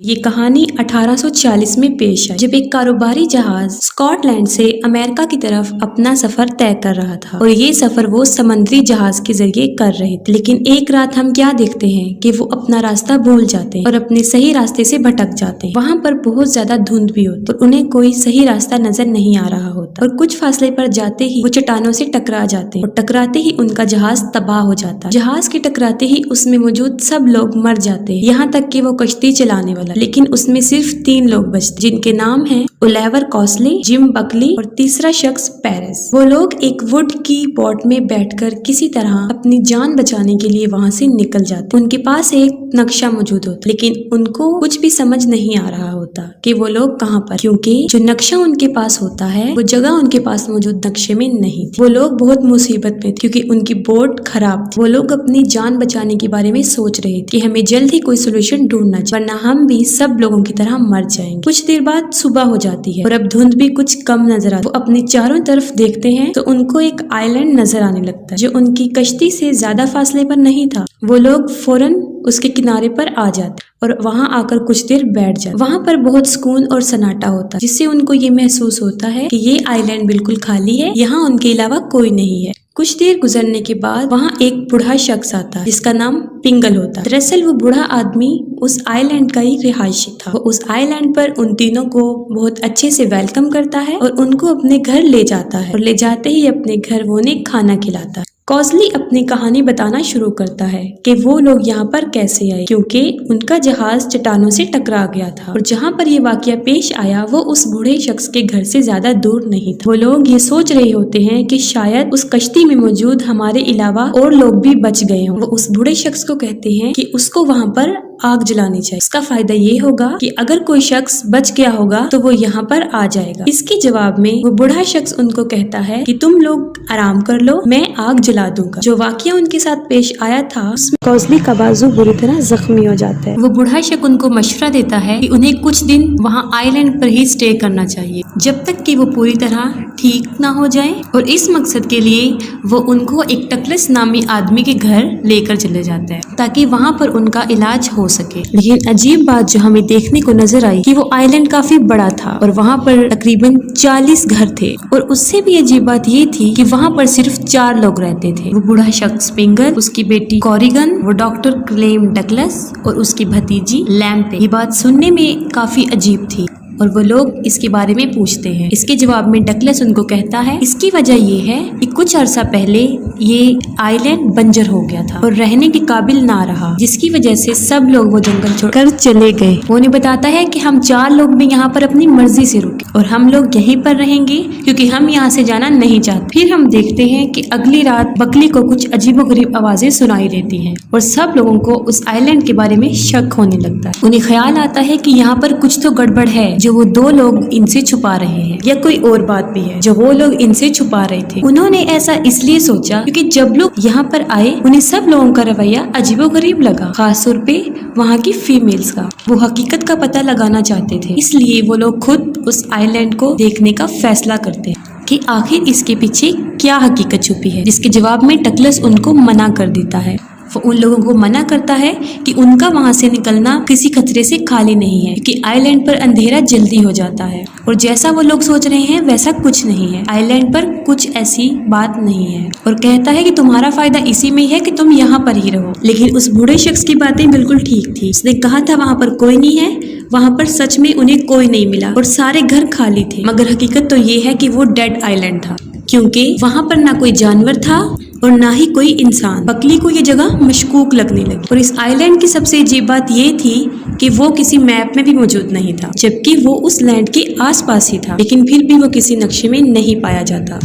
ये कहानी 1840 में पेश आई, जब एक कारोबारी जहाज स्कॉटलैंड से अमेरिका की तरफ अपना सफर तय कर रहा था और ये सफर वो समुद्री जहाज के जरिए कर रहे थे। लेकिन एक रात हम क्या देखते हैं कि वो अपना रास्ता भूल जाते हैं और अपने सही रास्ते से भटक जाते हैं। वहाँ पर बहुत ज्यादा धुंध भी होती और उन्हें कोई सही रास्ता नजर नहीं आ रहा होता और कुछ फासले पर जाते ही वो चट्टानों से टकरा जाते हैं और टकराते ही उनका जहाज तबाह हो जाता है। जहाज के टकराते ही उसमें मौजूद सब लोग मर जाते हैं, यहाँ तक कि वो कश्ती चलाने वाला। लेकिन उसमें सिर्फ 3 लोग बचते, जिनके नाम हैं ओलिवर कॉस्ली, जिम बकली और तीसरा शख्स पेरिस। वो लोग एक वुड की बोट में बैठकर किसी तरह अपनी जान बचाने के लिए वहाँ से निकल जाते। उनके पास एक नक्शा मौजूद होता, लेकिन उनको कुछ भी समझ नहीं आ रहा होता कि वो लोग कहाँ पर, क्योंकि जो नक्शा उनके पास होता है वो जगह उनके पास मौजूद नक्शे में नहीं थी। वो लोग बहुत मुसीबत में थे क्योंकि उनकी बोट खराब थी। वो लोग अपनी जान बचाने के बारे में सोच रहे थे कि हमें जल्द ही कोई सोल्यूशन ढूंढना चाहिए, वरना हम भी सब लोगों की तरह मर जाएंगे। कुछ देर बाद सुबह हो जाती है और अब धुंध भी कुछ कम नजर आती है। वो अपने चारों तरफ देखते हैं तो उनको एक आइलैंड नजर आने लगता है जो उनकी कश्ती से ज्यादा फासले पर नहीं था। वो लोग फौरन उसके किनारे पर आ जाते और वहां आकर कुछ देर बैठ जाते। वहां पर बहुत सुकून और सन्नाटा होता है, जिससे उनको ये महसूस होता है कि ये आइलैंड बिल्कुल खाली है, यहाँ उनके अलावा कोई नहीं है। कुछ देर गुजरने के बाद वहाँ एक बूढ़ा शख्स आता है जिसका नाम पिंगल होता है। दरअसल वो बूढ़ा आदमी उस आइलैंड का ही रिहायशी था। वो उस आइलैंड पर उन तीनों को बहुत अच्छे से वेलकम करता है और उनको अपने घर ले जाता है और ले जाते ही अपने घर वो उन्हें खाना खिलाता है। कॉस्ली अपनी कहानी बताना शुरू करता है कि वो लोग यहाँ पर कैसे आए, क्योंकि उनका जहाज चट्टानों से टकरा गया था और जहाँ पर ये वाकया पेश आया वो उस बूढ़े शख्स के घर से ज्यादा दूर नहीं था। वो लोग ये सोच रहे होते हैं कि शायद उस कश्ती में मौजूद हमारे अलावा और लोग भी बच गए हों। वो उस बूढ़े शख्स को कहते हैं कि उसको वहाँ पर आग जलानी चाहिए। इसका फायदा ये होगा कि अगर कोई शख्स बच गया होगा तो वो यहाँ पर आ जाएगा। इसके जवाब में वो बूढ़ा शख्स उनको कहता है कि तुम लोग आराम कर लो, मैं आग जला दूंगा। जो वाकया उनके साथ पेश आया था उसमें कॉस्ली का बाजू बुरी तरह जख्मी हो जाता है। वो बूढ़ा शख्स उनको मशवरा देता है कि उन्हें कुछ दिन वहाँ आइलैंड पर ही स्टे करना चाहिए जब तक कि वो पूरी तरह ठीक ना हो जाए, और इस मकसद के लिए वो उनको एक टकलस नामी आदमी के घर लेकर चले जाते हैं ताकि वहाँ पर उनका इलाज हो सके। लेकिन अजीब बात जो हमें देखने को नजर आई कि वो आइलैंड काफी बड़ा था और वहाँ पर तकरीबन 40 घर थे, और उससे भी अजीब बात ये थी कि वहाँ पर सिर्फ 4 लोग रहते थे। वो बूढ़ा शख्स पिंगल, उसकी बेटी कॉरिगन, वो डॉक्टर क्लेम डगलस और उसकी भतीजी लैम्पे। ये बात सुनने में काफी अजीब थी और वो लोग इसके बारे में पूछते हैं। इसके जवाब में डगलस उनको कहता है इसकी वजह ये है कि कुछ अरसा पहले ये आइलैंड बंजर हो गया था और रहने के काबिल ना रहा, जिसकी वजह से सब लोग वो जंगल छोड़कर चले गए। वो उन्हें बताता है कि हम 4 लोग भी यहाँ पर अपनी मर्जी से रुके और हम लोग यहीं पर रहेंगे क्योंकि हम यहाँ से जाना नहीं चाहते। फिर हम देखते हैं कि अगली रात बकली को कुछ अजीबोगरीब आवाजें सुनाई देती हैं और सब लोगों को उस आइलैंड के बारे में शक होने लगता है। उन्हें ख्याल आता है कि यहाँ पर कुछ तो गड़बड़ है जो वो 2 लोग इनसे छुपा रहे हैं, या कोई और बात भी है जो वो लोग इनसे छुपा रहे थे। उन्होंने ऐसा इसलिए सोचा क्योंकि जब लोग यहाँ पर आए उन्हें सब लोगों का रवैया अजीबोगरीब लगा, खास तौर पे वहाँ की फीमेल्स का। वो हकीकत का पता लगाना चाहते थे, इसलिए वो लोग खुद उस आइलैंड को देखने का फैसला करते हैं कि आखिर इसके पीछे क्या हकीकत छुपी है, जिसके जवाब में डगलस उनको मना कर देता है। वो उन लोगों को मना करता है कि उनका वहाँ से निकलना किसी खतरे से खाली नहीं है कि आइलैंड पर अंधेरा जल्दी हो जाता है, और जैसा वो लोग सोच रहे हैं वैसा कुछ नहीं है। आइलैंड पर कुछ ऐसी बात नहीं है, और कहता है कि तुम्हारा फायदा इसी में है कि तुम यहाँ पर ही रहो। लेकिन उस बूढ़े शख्स की बातें बिल्कुल ठीक थी। उसने कहा था वहाँ पर कोई नहीं है, वहाँ पर सच में उन्हें कोई नहीं मिला और सारे घर खाली थे। मगर हकीकत तो ये है कि वो डेड आइलैंड था, क्योंकि वहाँ पर ना कोई जानवर था और ना ही कोई इंसान। बकली को ये जगह मशकूक लगने लगी, और इस आइलैंड की सबसे अजीब बात ये थी कि वो किसी मैप में भी मौजूद नहीं था, जबकि वो उस लैंड के आसपास ही था, लेकिन फिर भी वो किसी नक्शे में नहीं पाया जाता।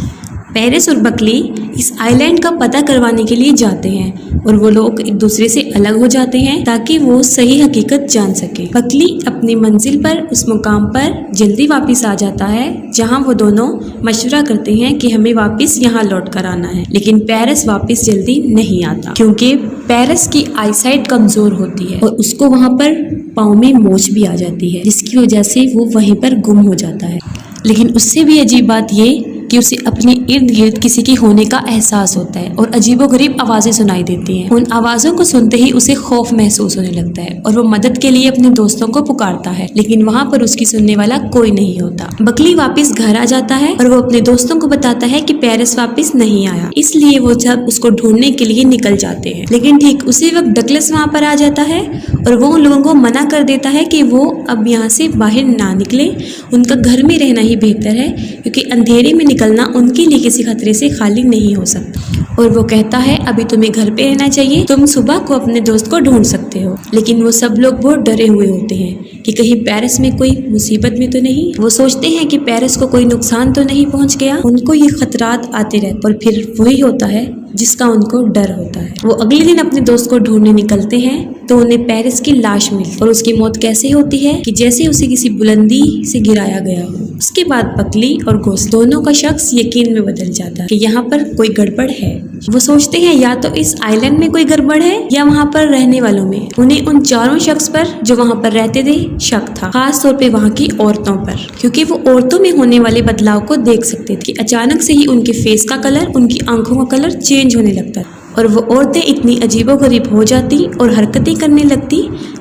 पेरिस और बकली इस आइलैंड का पता करवाने के लिए जाते हैं और वो लोग एक दूसरे से अलग हो जाते हैं ताकि वो सही हकीकत जान सके। बकली अपनी मंजिल पर उस मुकाम पर जल्दी वापस आ जाता है जहां वो दोनों मशवरा करते हैं कि हमें वापस यहाँ लौट कर आना है, लेकिन पेरिस वापस जल्दी नहीं आता क्योंकि पेरिस की आईसाइट कमजोर होती है और उसको वहाँ पर पाँव में मोच भी आ जाती है, जिसकी वजह से वो वहीं पर गुम हो जाता है। लेकिन उससे भी अजीब बात ये कि उसे अपने इर्द गिर्द किसी के होने का एहसास होता है और अजीबोगरीब आवाजें सुनाई देती हैं। उन आवाजों को सुनते ही उसे खौफ महसूस होने लगता है और वो मदद के लिए अपने दोस्तों को पुकारता है, लेकिन वहाँ पर उसकी सुनने वाला कोई नहीं होता। बकली वापस घर आ जाता है और वो अपने दोस्तों को बताता है कि पेरिस वापस नहीं आया, इसलिए वो सब उसको ढूंढने के लिए निकल जाते हैं। लेकिन ठीक उसी वक्त डगलस वहाँ पर आ जाता है और वो उन लोगों को मना कर देता है कि वो अब यहाँ से बाहर ना निकले, उनका घर में रहना ही बेहतर है, क्योंकि अंधेरे में निकलना उनके लिए किसी खतरे से खाली नहीं हो सकता। और वो कहता है अभी तुम्हें घर पे रहना चाहिए, तुम सुबह को अपने दोस्त को ढूंढ सकते हो। लेकिन वो सब लोग बहुत डरे हुए होते हैं कि कहीं पेरिस में कोई मुसीबत में तो नहीं। वो सोचते हैं कि पेरिस को कोई नुकसान तो नहीं पहुंच गया। उनको ये खतरात आते रहते और फिर वही होता है जिसका उनको डर होता है। वो अगले दिन अपने दोस्त को ढूंढने निकलते हैं तो उन्हें पेरिस की लाश मिलती और उसकी मौत कैसे होती है कि जैसे उसे किसी बुलंदी से गिराया गया हो। उसके बाद बकली और घोंसले दोनों का शख्स यकीन में बदल जाता है कि यहाँ पर कोई गड़बड़ है। वो सोचते हैं या तो इस आइलैंड में कोई गड़बड़ है या वहाँ पर रहने वालों में। उन्हें उन चारों शख्स पर जो वहाँ पर रहते थे शक था, खास तौर पे वहाँ की औरतों पर, क्योंकि वो औरतों में होने वाले बदलाव को देख सकते थे कि अचानक से ही उनके फेस का कलर, उनकी आंखों का कलर चेंज होने लगता और वो औरतें इतनी अजीबोगरीब हो जाती और हरकतें करने लगती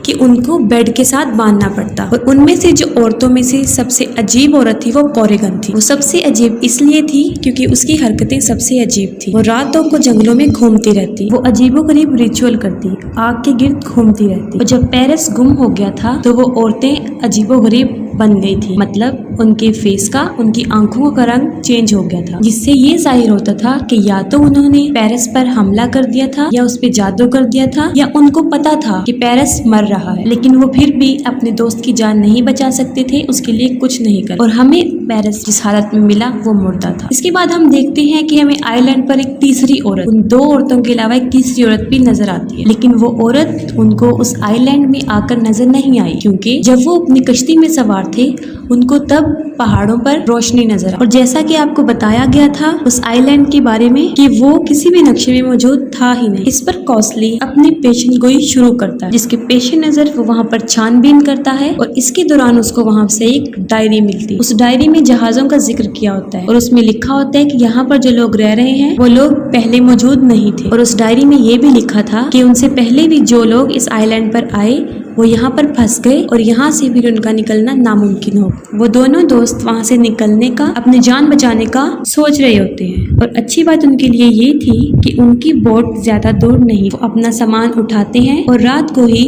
कि उनको बेड के साथ बांधना पड़ता। और उनमें से जो औरतों में से सबसे अजीब औरत थी वो कॉरेगन थी। वो सबसे अजीब इसलिए थी क्योंकि उसकी हरकतें सबसे अजीब थी। वो रातों को जंगलों में घूमती रहती, वो अजीबोगरीब रिचुअल करती, आग के गिर्द घूमती रहती। और जब पेरिस गुम हो गया था तो वो औरतें अजीबोगरीब बन गई थी, मतलब उनके फेस का, उनकी आंखों का रंग चेंज हो गया था, जिससे ये जाहिर होता था कि या तो उन्होंने पेरिस पर हमला कर दिया था या उस पे जादू कर दिया था या उनको पता था कि पेरिस मर रहा है, लेकिन वो फिर भी अपने दोस्त की जान नहीं बचा सकते थे, उसके लिए कुछ नहीं कर। और हमें पेरिस जिस हालत में मिला वो मुर्दा था। इसके बाद हम देखते हैं कि हमें आइलैंड पर एक तीसरी औरत, उन दो औरतों के अलावा एक तीसरी औरत भी नजर आती है, लेकिन वो औरत उनको उस आइलैंड में आकर नजर नहीं आई, क्योंकि जब वो अपनी कश्ती में सवार थे उनको तब पहाड़ों पर रोशनी नजर आई। और जैसा कि आपको बताया गया था उस आइलैंड के बारे में कि वो किसी भी नक्शे में मौजूद था ही नहीं। इस पर कॉस्टली अपनी पेशन गोई शुरू करता है, जिसके पेश नजर वो वहाँ पर छानबीन करता है और इसके दौरान उसको वहाँ से एक डायरी मिलती है। उस डायरी में जहाजों का जिक्र किया होता है और उसमें लिखा होता है कि यहाँ पर जो लोग रह रहे हैं वो लोग पहले मौजूद नहीं थे। और उस डायरी में ये भी लिखा था कि उनसे पहले भी जो लोग इस आइलैंड पर आए वो यहाँ पर फंस गए और यहाँ से भी उनका निकलना नामुमकिन हो। वो दोनों दोस्त वहाँ से निकलने का, अपनी जान बचाने का सोच रहे होते हैं। और अच्छी बात उनके लिए ये थी कि उनकी बोट ज्यादा दूर नहीं। वो अपना सामान उठाते हैं और रात को ही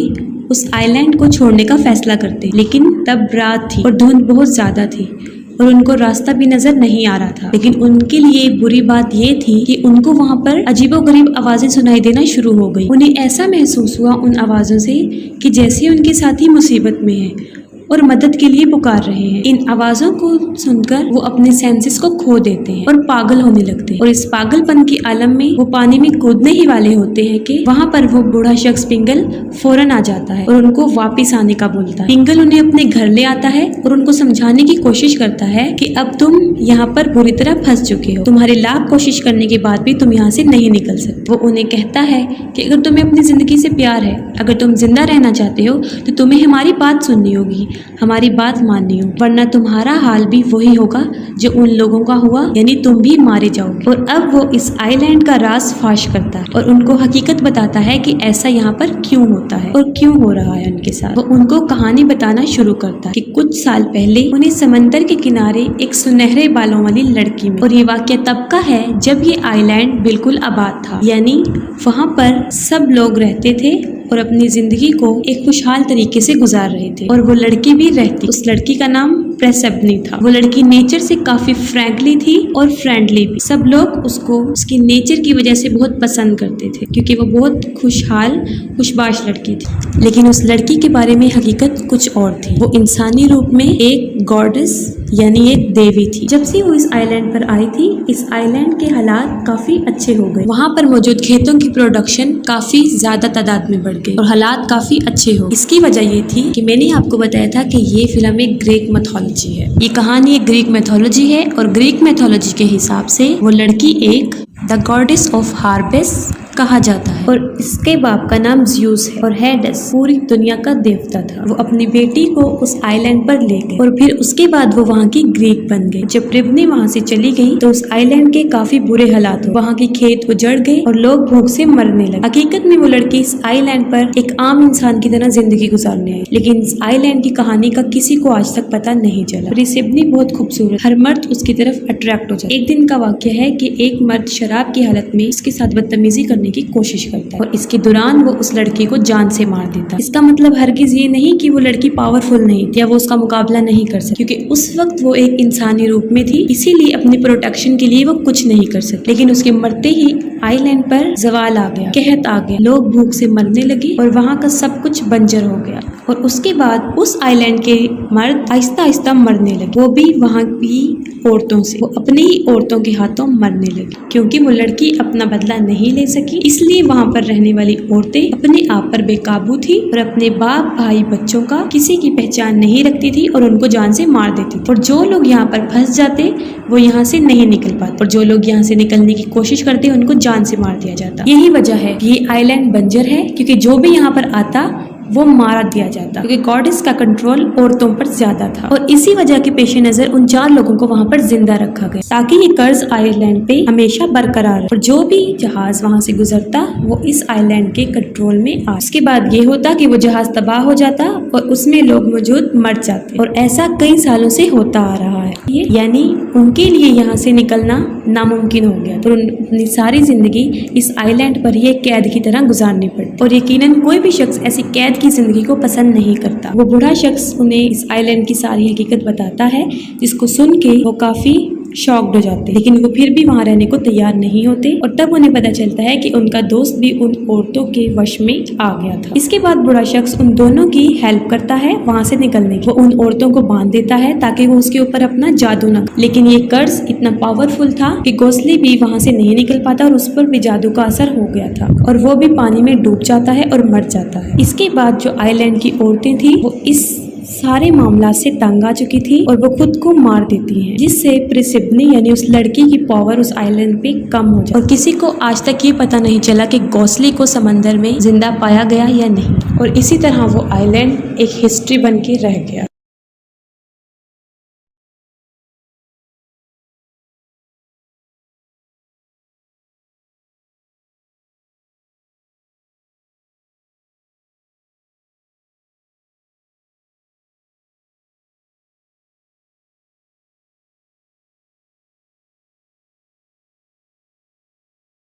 उस आइलैंड को छोड़ने का फैसला करते हैं। लेकिन तब रात थी और धुंध बहुत ज्यादा थी और उनको रास्ता भी नजर नहीं आ रहा था। लेकिन उनके लिए बुरी बात ये थी कि उनको वहाँ पर अजीबोगरीब आवाजें सुनाई देना शुरू हो गई। उन्हें ऐसा महसूस हुआ उन आवाजों से कि जैसे उनके साथी मुसीबत में है और मदद के लिए पुकार रहे हैं। इन आवाजों को सुनकर वो अपने सेंसेस को खो देते हैं और पागल होने लगते हैं। और इस पागलपन के आलम में वो पानी में कूदने ही वाले होते हैं कि वहाँ पर वो बूढ़ा शख्स पिंगल फौरन आ जाता है और उनको वापस आने का बोलता है। पिंगल उन्हें अपने घर ले आता है और उनको समझाने की कोशिश करता है कि अब तुम यहाँ पर बुरी तरह फंस चुके हो, तुम्हारे लाख कोशिश करने के बाद भी तुम यहाँ से नहीं निकल सकते। वो उन्हें कहता है कि अगर तुम्हें अपनी जिंदगी से प्यार है, अगर तुम जिंदा रहना चाहते हो तो तुम्हें हमारी बात सुननी होगी, हमारी बात माननी हो, वरना तुम्हारा हाल भी वही होगा जो उन लोगों का हुआ, यानी तुम भी मारे जाओगे। और अब वो इस आइलैंड का राज फाश करता है और उनको हकीकत बताता है कि ऐसा यहाँ पर क्यों होता है और क्यों हो रहा है उनके साथ। वो उनको कहानी बताना शुरू करता है कि कुछ साल पहले उन्हें समंदर के किनारे एक सुनहरे बालों वाली लड़की मिली। और ये वाकया तब का है जब ये आइलैंड बिल्कुल आबाद था, यानी वहाँ पर सब लोग रहते थे और अपनी जिंदगी को एक खुशहाल तरीके से गुजार रहे थे। और वो लड़की भी रहती, उस लड़की का नाम प्रेसेप्नी था। वो लड़की नेचर से काफी फ्रैंकली थी और फ्रेंडली भी। सब लोग उसको उसकी नेचर की वजह से बहुत पसंद करते थे क्योंकि वो बहुत खुशहाल खुशबाश लड़की थी। लेकिन उस लड़की के बारे में हकीकत कुछ और थी। वो इंसानी रूप में एक गॉडेस यानी एक देवी थी। जब से वो इस आइलैंड पर आई थी, इस आइलैंड के हालात काफी अच्छे हो गए। वहाँ पर मौजूद खेतों की प्रोडक्शन काफी ज्यादा तादाद में बढ़ गई और हालात काफी अच्छे हो। इसकी वजह ये थी कि मैंने आपको बताया था कि ये फिल्म एक ग्रीक मैथोलॉजी है। ये कहानी एक ग्रीक मैथोलॉजी है और ग्रीक मैथोलॉजी के हिसाब से वो लड़की एक द गॉडेस ऑफ हार्वेस्ट कहा जाता है और इसके बाप का नाम ज़्यूस है और हेडेस पूरी दुनिया का देवता था। वो अपनी बेटी को उस आइलैंड पर ले गए और फिर उसके बाद वो वहाँ की ग्रीक बन गई। जब रिबनी वहाँ से चली गई तो उस आइलैंड के काफी बुरे हालात हुए, वहाँ के खेत उजड़ गए और लोग भूख से मरने लगे। हकीकत में वो लड़की इस आइलैंड पर एक आम इंसान की तरह जिंदगी गुजारने आई, लेकिन इस आइलैंड की कहानी का किसी को आज तक पता नहीं चला। रिबनी बहुत खूबसूरत, हर मर्द उसकी तरफ अट्रैक्ट हो जाता है। एक दिन का वाकया है कि एक मर्द शराब की हालत में उसके साथ बदतमीजी करने की कोशिश करता है और इसके दौरान वो उस लड़की को जान से मार देता है। इसका मतलब हरगिज ये नहीं कि वो लड़की पावरफुल नहीं थी या वो उसका मुकाबला नहीं कर सकती, क्योंकि उस वक्त वो एक इंसानी रूप में थी, इसीलिए अपनी प्रोटेक्शन के लिए वो कुछ नहीं कर सकती। लेकिन उसके मरते ही आइलैंड पर जवाल आ गया, कहत आ गया, लोग भूख से मरने लगे और वहाँ का सब कुछ बंजर हो गया। और उसके बाद उस आइलैंड के मर्द आहिस्ता आहिस्ता मरने लगे, वो भी वहाँ की औरतों से। वो अपनी ही औरतों के हाथों मरने लगी, क्योंकि वो लड़की अपना बदला नहीं ले सकी। इसलिए वहाँ पर रहने वाली औरतें अपने आप पर बेकाबू थी और अपने बाप भाई बच्चों का किसी की पहचान नहीं रखती थी और उनको जान से मार देती थी। और जो लोग यहाँ पर फंस जाते वो यहाँ से नहीं निकल पाते और जो लोग यहाँ से निकलने की कोशिश करते उनको जान से मार दिया जाता। यही वजह है कि ये आइलैंड बंजर है, क्योंकि जो भी यहाँ पर आता वो मारा दिया जाता, क्योंकि गॉडेस का कंट्रोल औरतों पर ज्यादा था। और इसी वजह के पेश नजर उन 4 लोगों को वहाँ पर जिंदा रखा गया ताकि ये कर्ज आइलैंड पे हमेशा बरकरार रहे और जो भी जहाज वहाँ से गुजरता वो इस आइलैंड के कंट्रोल में आ। इसके बाद ये होता कि वो जहाज तबाह हो जाता और उसमें लोग मौजूद मर जाते और ऐसा कई सालों से होता आ रहा है। यानी उनके लिए यहाँ से निकलना नामुमकिन हो गया और अपनी सारी जिंदगी इस आइलैंड पर ही कैद की तरह गुजारनी पड़ी। और यकीनन कोई भी शख्स ऐसी कैद की जिंदगी को पसंद नहीं करता। वो बूढ़ा शख्स उन्हें इस आइलैंड की सारी हकीकत बताता है, जिसको सुन के वो काफी शॉक्ड हो जाते, लेकिन वो फिर भी वहाँ रहने को तैयार नहीं होते। और तब उन्हें पता चलता है कि उनका दोस्त भी उन औरतों के वश में आ गया था। इसके बाद बूढ़ा शख्स उन दोनों की हेल्प करता है वहाँ से निकलने की। वो उन औरतों को बांध देता है ताकि वो उसके ऊपर अपना जादू न, लेकिन ये कर्ज इतना पावरफुल था कि गोसली भी वहाँ से नहीं निकल पाता और उस पर भी जादू का असर हो गया था और वो भी पानी में डूब जाता है और मर जाता है। इसके बाद जो आइलैंड की औरतें थी वो इस सारे मामला से तंग आ चुकी थी और वो खुद को मार देती हैं, जिससे प्रिसिबनी यानी उस लड़की की पावर उस आइलैंड पे कम हो जाए। और किसी को आज तक ये पता नहीं चला कि गोसली को समंदर में जिंदा पाया गया या नहीं। और इसी तरह वो आइलैंड एक हिस्ट्री बन के रह गया।